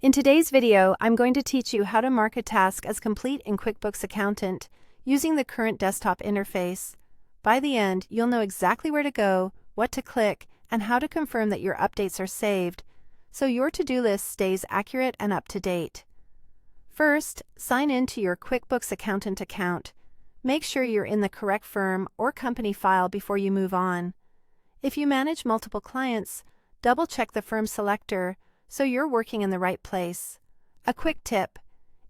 In today's video, I'm going to teach you how to mark a task as complete in QuickBooks Accountant using the current desktop interface. By the end, you'll know exactly where to go, what to click, and how to confirm that your updates are saved, so your to-do list stays accurate and up to date. First, sign in to your QuickBooks Accountant account. Make sure you're in the correct firm or company file before you move on. If you manage multiple clients, double-check the firm selector so you're working in the right place. A quick tip: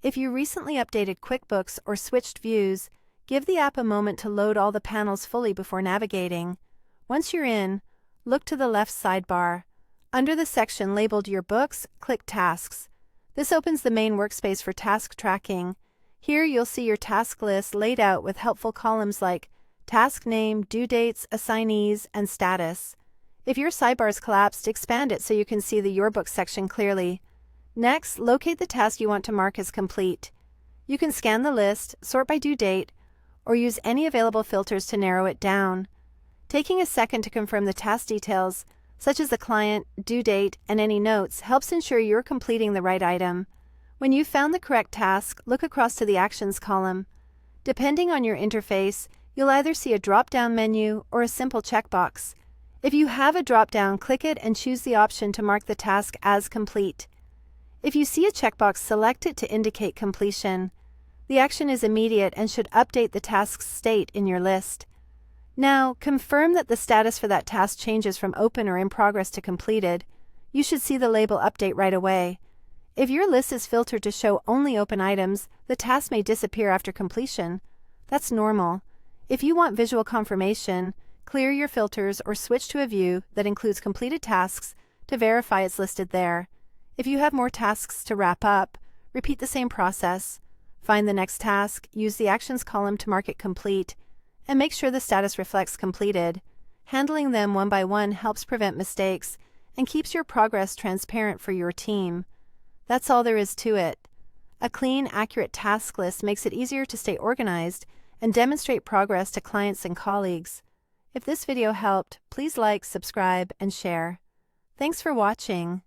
if you recently updated QuickBooks or switched views, give the app a moment to load all the panels fully before navigating. Once you're in, look to the left sidebar. Under the section labeled Your Books, click Tasks. This opens the main workspace for task tracking. Here you'll see your task list laid out with helpful columns like task name, due dates, assignees, and status. If your sidebar's collapsed, expand it so you can see the Your Books section clearly. Next, locate the task you want to mark as complete. You can scan the list, sort by due date, or use any available filters to narrow it down. Taking a second to confirm the task details, such as the client, due date, and any notes, helps ensure you're completing the right item. When you've found the correct task, look across to the Actions column. Depending on your interface, you'll either see a drop-down menu or a simple checkbox. If you have a drop-down, click it and choose the option to mark the task as complete. If you see a checkbox, select it to indicate completion. The action is immediate and should update the task's state in your list. Now, confirm that the status for that task changes from open or in progress to completed. You should see the label update right away. If your list is filtered to show only open items, the task may disappear after completion. That's normal. If you want visual confirmation, clear your filters or switch to a view that includes completed tasks to verify it's listed there. If you have more tasks to wrap up, repeat the same process. Find the next task, use the Actions column to mark it complete, and make sure the status reflects completed. Handling them one by one helps prevent mistakes and keeps your progress transparent for your team. That's all there is to it. A clean, accurate task list makes it easier to stay organized and demonstrate progress to clients and colleagues. If this video helped, please like, subscribe, and share. Thanks for watching.